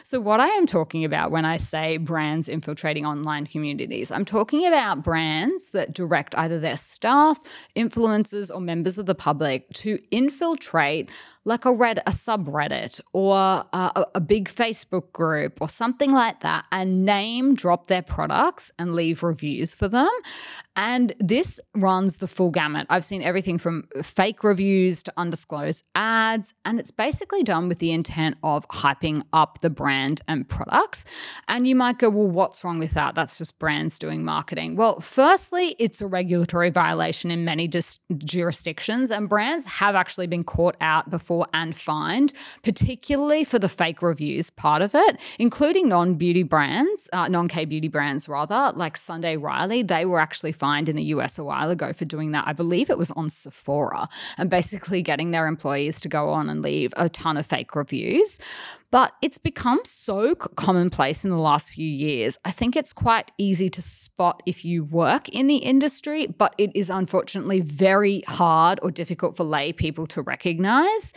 So what I am talking about when I say brands infiltrating online communities, I'm talking about brands that direct either their staff, influencers, or members of the public to infiltrate like a subreddit or a big Facebook group or something like that, and name drop their products and leave reviews for them. And this runs the full gamut. I've seen everything from fake reviews to undisclosed ads, and it's basically done with the intent of hyping up the brand and products. And you might go, well, what's wrong with that? That's just brands doing marketing. Well, firstly, it's a regulatory violation in many jurisdictions, and brands have actually been caught out before and fined, particularly for the fake reviews part of it, including non-K-beauty brands rather, like Sunday Riley. They were actually fined in the US a while ago for doing that. I believe it was on Sephora, and basically getting their employees to go on and leave a ton of fake reviews. But it's become so commonplace in the last few years. I think it's quite easy to spot if you work in the industry, but it is unfortunately very hard or difficult for lay people to recognize.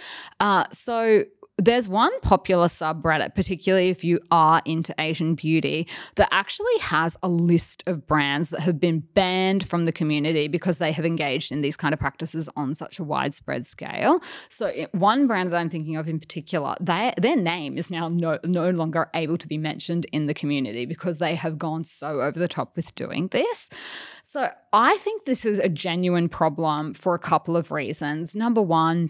So there's one popular subreddit, particularly if you are into Asian beauty, that actually has a list of brands that have been banned from the community because they have engaged in these kind of practices on such a widespread scale. So one brand that I'm thinking of in particular, their name is now no longer able to be mentioned in the community because they have gone so over the top with doing this. So I think this is a genuine problem for a couple of reasons. Number one,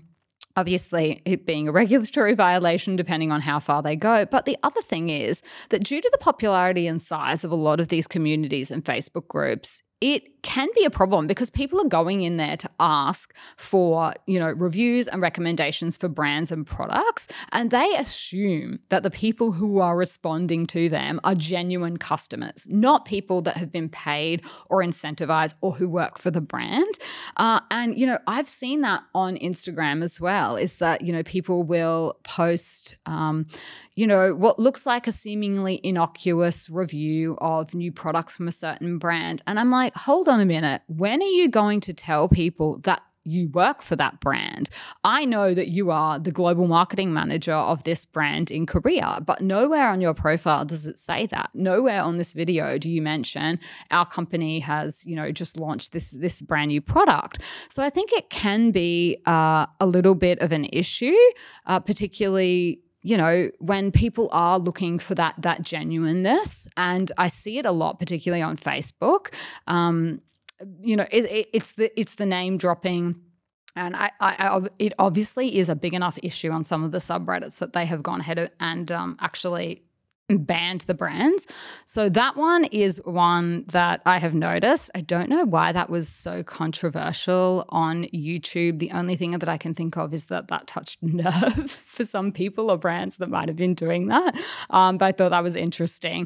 obviously, it being a regulatory violation depending on how far they go. But the other thing is that due to the popularity and size of a lot of these communities and Facebook groups, it can be a problem because people are going in there to ask for, reviews and recommendations for brands and products, and they assume that the people who are responding to them are genuine customers, not people that have been paid or incentivized or who work for the brand. And I've seen that on Instagram as well, is that, people will post, what looks like a seemingly innocuous review of new products from a certain brand. And I'm like, hold on a minute. When are you going to tell people that you work for that brand? I know that you are the global marketing manager of this brand in Korea, but nowhere on your profile does it say that. Nowhere on this video do you mention our company has, just launched this brand new product. So I think it can be a little bit of an issue, particularly when people are looking for that genuineness. And I see it a lot, particularly on Facebook. It's the name dropping. And it obviously is a big enough issue on some of the subreddits that they have gone ahead and actually banned the brands. So that one is one that I have noticed. I don't know why that was so controversial on YouTube. The only thing that I can think of is that touched nerve for some people or brands that might have been doing that. But I thought that was interesting.